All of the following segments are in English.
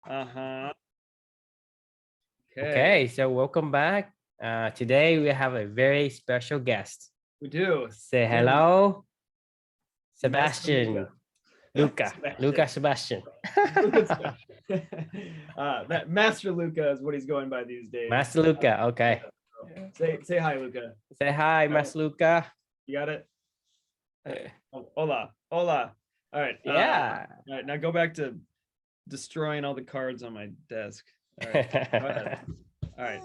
Uh-huh. Okay, so welcome back. Today we have a very special guest. We do. Say hello, Master Sebastian. Luca. Sebastian. Master Luca is what he's going by these days. Master Luca, okay. Say hi, Luca. Say hi, Master Luca. You got it? Hola. All right. Yeah. All right, now go back to destroying all the cards on my desk. All right. Go ahead. All right.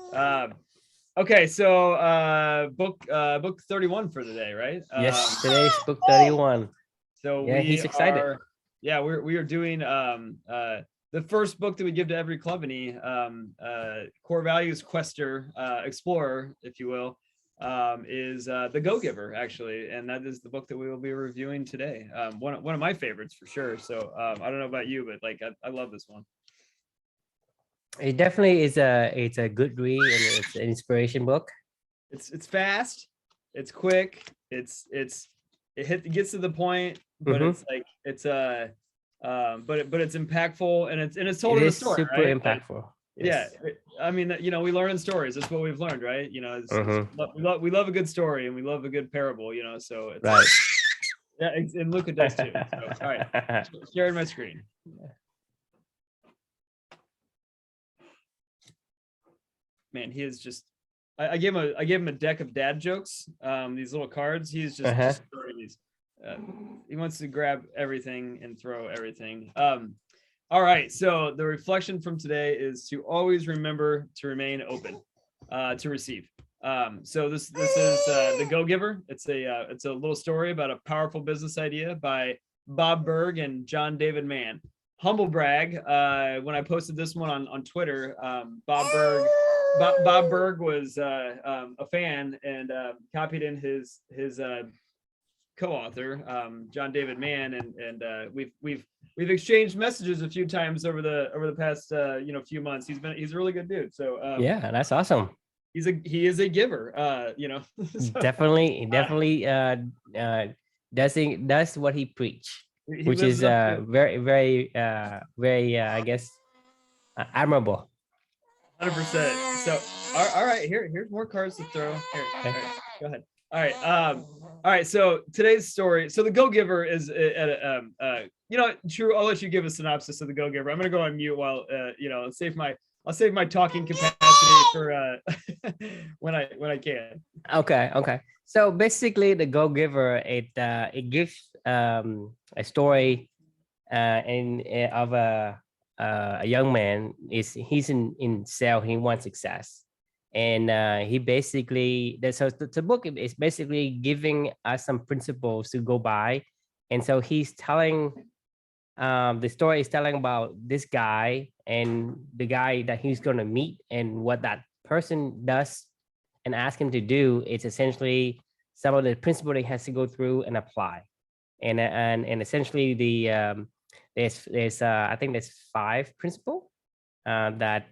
Okay, so book 31 for the day, right? Yes, today's book 31. So yeah, he's excited. We are doing the first book that we give to every Clubany, core values quester, explorer, if you will, is The Go-Giver, actually, and that is the book that we will be reviewing today. One of my favorites for sure. So I don't know about you, but like I love this one. It definitely is it's a good read, and it's an inspiration book. It's fast, it's quick, it gets to the point, but it's like but it's impactful, and it's told in a story, super right? impactful. Yes. Yeah, I mean, we learn in stories. That's what we've learned, right? We love a good story, and we love a good parable. So it's right. Yeah, and Luca does too. So, all right, sharing my screen. Man, he is just. I gave him a deck of dad jokes. These little cards. He's just throwing these. He wants to grab everything and throw everything. All right. So the reflection from today is to always remember to remain open, to receive. So this is The Go-Giver. It's a little story about a powerful business idea by Bob Burg and John David Mann. Humble brag. When I posted this one on Twitter, Bob Burg was a fan and copied in his co-author, John David Mann, and we've exchanged messages a few times over the past few months. He's a really good dude. So yeah, that's awesome. He is a giver. So, definitely does what he preach, which is very I guess admirable. 100%. So all right, here's more cards to throw. Here, all right, go ahead. All right. So today's story. So The Go-Giver is True. I'll let you give a synopsis of The Go-Giver. I'm gonna go on mute while I'll save my talking capacity for when I can. Okay. So basically, The Go-Giver it gives a story of a young man. He's in sale. He wants success, and he basically the book is basically giving us some principles to go by, and so he's telling the story is telling about this guy and the guy that he's going to meet, and what that person does and ask him to do. It's essentially some of the principles he has to go through and apply, and essentially the there's I think there's 5 principles that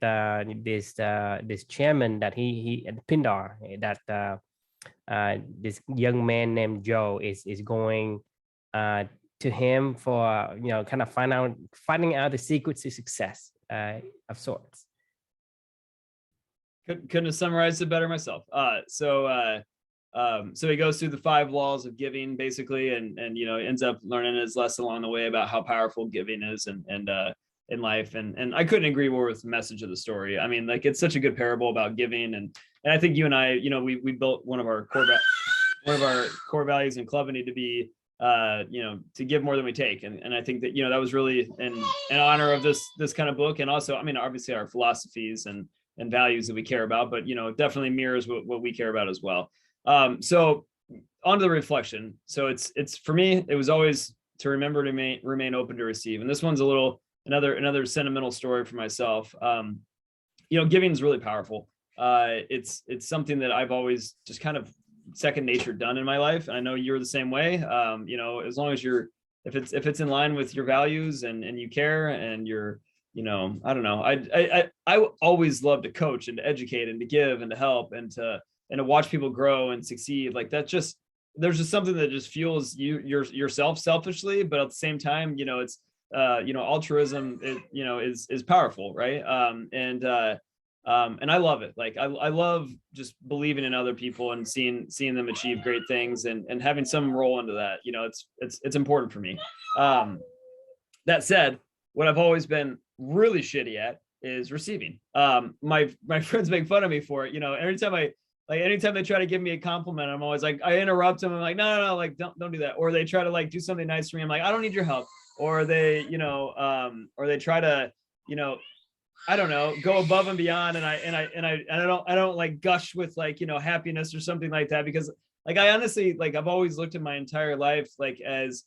this chairman that he at Pindar that this young man named Joe is going to him for kind of finding out the secrets to success of sorts. Couldn't have summarized it better myself. So he goes through the 5 laws of giving, basically, and ends up learning his lesson along the way about how powerful giving is and in life. And I couldn't agree more with the message of the story. I mean, like, it's such a good parable about giving, and I think you and I, we built one of our core values in Clubany to be to give more than we take, and I think that that was really in honor of this kind of book, and also, I mean, obviously our philosophies and values that we care about, but definitely mirrors what we care about as well. So on to the reflection. So it's for me, it was always to remember to remain open to receive. And this one's another sentimental story for myself. Giving is really powerful. It's something that I've always just kind of second nature done in my life. And I know you're the same way. As long as if it's in line with your values and you care and you're, I don't know. I always love to coach and to educate and to give and to help and to watch people grow and succeed. Like, that there's just something that just fuels yourself selfishly, but at the same time, altruism, is powerful, right? And I love it. Like I love just believing in other people and seeing them achieve great things, and having some role into that. It's important for me. That said, what I've always been really shitty at is receiving. My friends make fun of me for it. Anytime they try to give me a compliment, I'm always like, I interrupt them. I'm like, no, like don't do that. Or they try to like do something nice for me. I'm like, I don't need your help. Or they try to, I don't know, go above and beyond. And I don't like gush with like, happiness or something like that, because like, I honestly, like, I've always looked at my entire life, like, as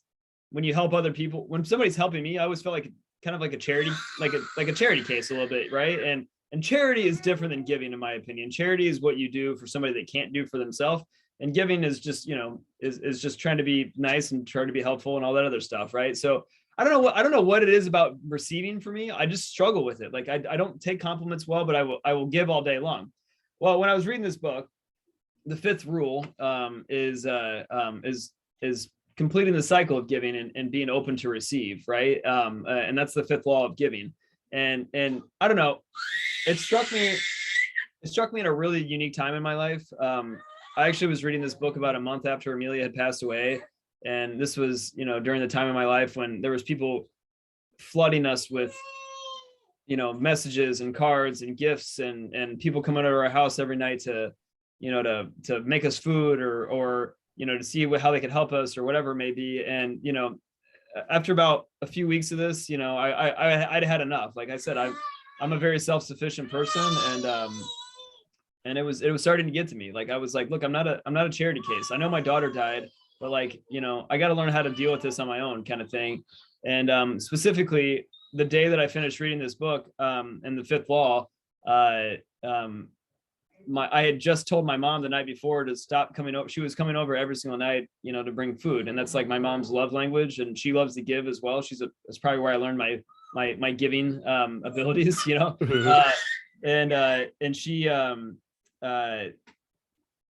when you help other people, when somebody's helping me, I always felt like kind of like a charity, like a charity case a little bit. Right. And charity is different than giving, in my opinion. Charity is what you do for somebody that can't do for themselves. And giving is just, is just trying to be nice and trying to be helpful and all that other stuff. Right. So I don't know what it is about receiving for me. I just struggle with it. Like I don't take compliments well, but I will give all day long. Well, when I was reading this book, the fifth rule is completing the cycle of giving and being open to receive, right? And that's the fifth law of giving. And I don't know, it struck me in a really unique time in my life. I actually was reading this book about a month after Amelia had passed away. And this was, during the time of my life when there was people flooding us with, messages and cards and gifts, and people coming over our house every night to make us food, or to see how they could help us or whatever it may be. And, after about a few weeks of this, I'd had enough. Like I said, I'm a very self-sufficient person, and it was starting to get to me. Like I was like, look, I'm not a charity case. I know my daughter died, but like, I got to learn how to deal with this on my own, kind of thing. And specifically, the day that I finished reading this book, and the fifth law, I had just told my mom the night before to stop coming over. She was coming over every single night, to bring food, and that's like my mom's love language, and she loves to give as well. That's probably where I learned my giving abilities, and she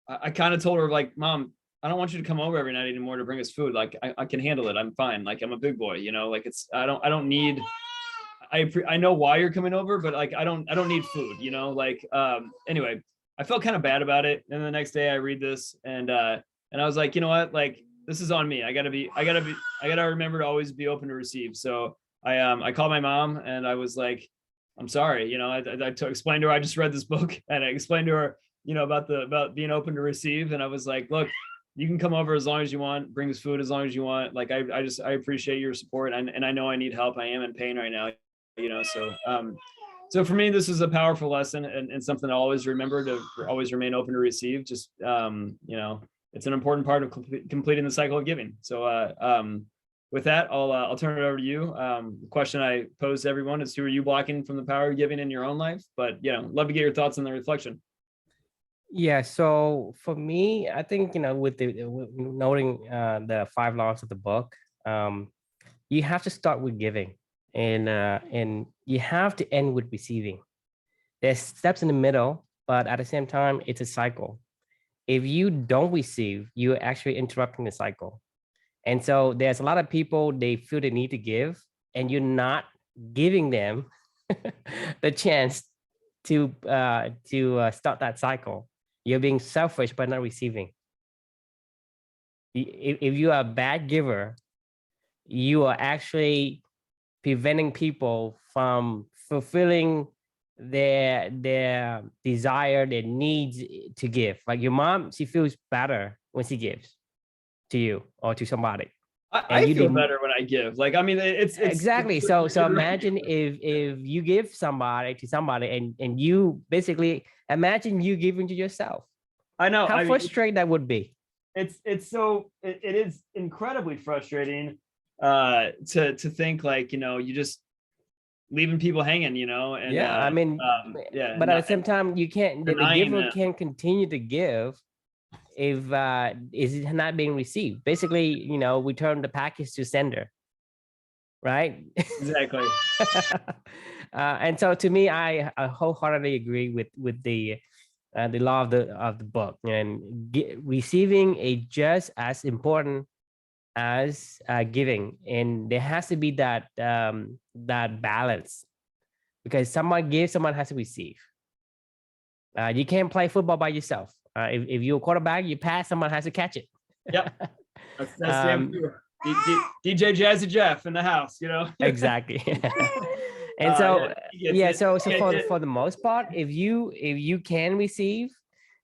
I kind of told her, like, Mom, I don't want you to come over every night anymore to bring us food. Like I can handle it. I'm fine. Like I'm a big boy, like I don't need, I know why you're coming over, but like, I don't need food, anyway, I felt kind of bad about it. And the next day I read this, and I was like, you know what, like, this is on me. I gotta remember to always be open to receive. So I called my mom, and I was like, I'm sorry, I explained to her, I just read this book, and I explained to her, about being open to receive. And I was like, look, you can come over as long as you want, bring us food as long as you want. Like, I appreciate your support. And I know I need help. I am in pain right now, so for me, this is a powerful lesson, and something to always remember, to always remain open to receive. Just, it's an important part of completing the cycle of giving. So with that, I'll turn it over to you. The question I posed to everyone is, who are you blocking from the power of giving in your own life? But, love to get your thoughts on the reflection. Yeah, so for me, I think, with noting the 5 laws of the book, you have to start with giving, and you have to end with receiving. There's steps in the middle, but at the same time, it's a cycle. If you don't receive, you're actually interrupting the cycle. And so there's a lot of people, they feel the need to give, and you're not giving them the chance to start that cycle. You're being selfish by not receiving. If you are a bad giver, you are actually preventing people from fulfilling their desire, their needs to give. Like your mom, she feels better when she gives to you or to somebody. I feel better when I give. Like, I mean, it's exactly. So imagine if you give somebody to somebody, and you basically imagine you giving to yourself. I know how frustrating that would be. It is incredibly frustrating to think, like, you just leaving people hanging, and yeah, I mean, but at the same time, you can't, the giver can't continue to give if is not being received. Basically, return the package to sender, right? Exactly. And so to me, I wholeheartedly agree with the law of the book, and receiving is just as important as giving, and there has to be that that balance, because someone gives, someone has to receive. You can't play football by yourself. If you're a quarterback, you pass, someone has to catch it. Yep, that's damn true. DJ Jazzy Jeff in the house, you know. Exactly. And so yeah, so Yeah, for the most part, if you can receive,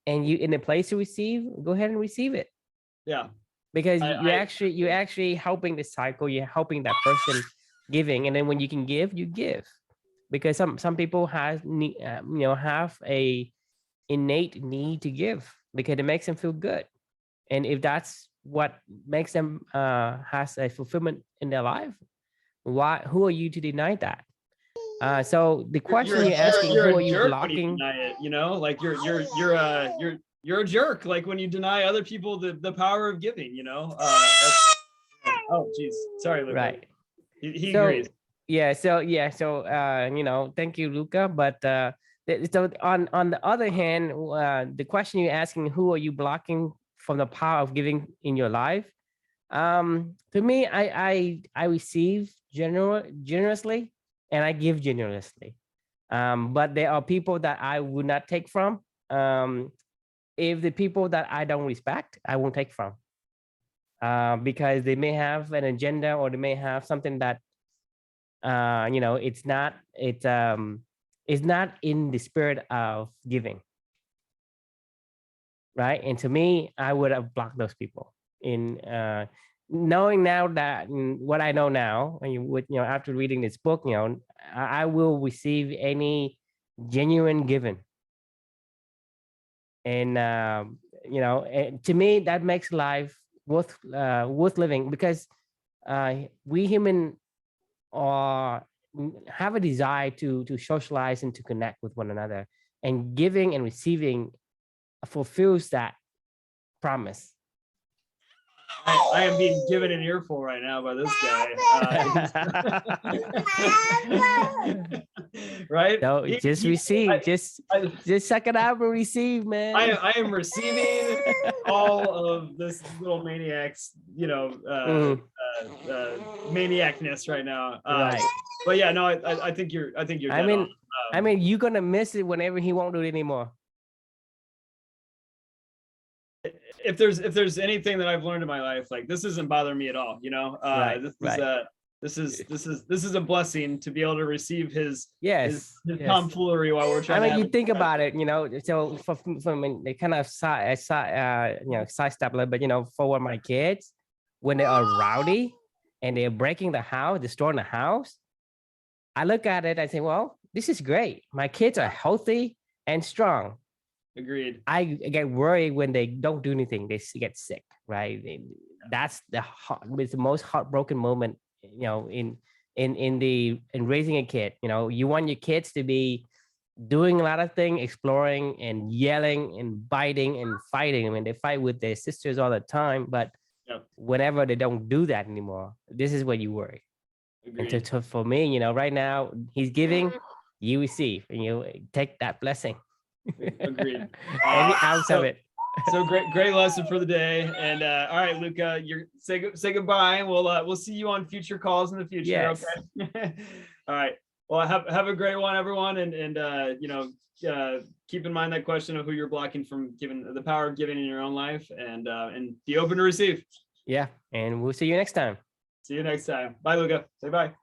and you in a place to receive, go ahead and receive it. Yeah, because you're actually helping the cycle. You're helping that person giving, and then when you can give, you give. Because some people have have a innate need to give, because it makes them feel good, and if that's what makes them has a fulfillment in their life, who are you to deny that? So the question you're asking, who are you blocking? Deny it, you know, like you're a jerk, like when you deny other people the power of giving, you know. Oh geez, sorry, Luca. Right. He agrees. Yeah, so thank you, Luca. But so on the other hand, the question you're asking, who are you blocking from the power of giving in your life? To me, I receive generously, and I give generously. But there are people that I would not take from. If the people that I don't respect, I won't take from, because they may have an agenda, or they may have something that it's not in the spirit of giving, right? And to me, I would have blocked those people. In knowing now that what I know now, and after reading this book, I will receive any genuine giving. And to me, that makes life worth living, because we human are have a desire to socialize and to connect with one another, and giving and receiving fulfills that promise. I am being given an earful right now by this guy. Right? So just receive, just suck it up and receive, man. I am receiving all of this little maniac's, maniacness right now. Right. But yeah, no, I think you're. I mean, you're gonna miss it whenever he won't do it anymore. If there's anything that I've learned in my life, like this doesn't bother me at all, you know. This is a blessing to be able to receive his tomfoolery while we're trying. I mean, you think about it, So for they kind of sidestep a little bit, for my kids, when they are rowdy and they're breaking the house, destroying the house, I look at it, I say, well, this is great. My kids are healthy and strong. Agreed. I get worried when they don't do anything. They get sick, right? That's it's the most heartbroken moment, in raising a kid. You want your kids to be doing a lot of things, exploring and yelling and biting and fighting. I mean, they fight with their sisters all the time, but whenever they don't do that anymore, this is when you worry. Agreed. And so for me, right now he's giving, you receive, and you take that blessing. Agreed. Every ounce of it. So great lesson for the day. And all right, Luca, say goodbye. We'll see you on future calls in the future. Yes. Okay. All right. Well, have a great one, everyone, and keep in mind that question of who you're blocking from giving, the power of giving in your own life, and be open to receive. Yeah, and we'll see you next time. See you next time. Bye, Luca. Say bye.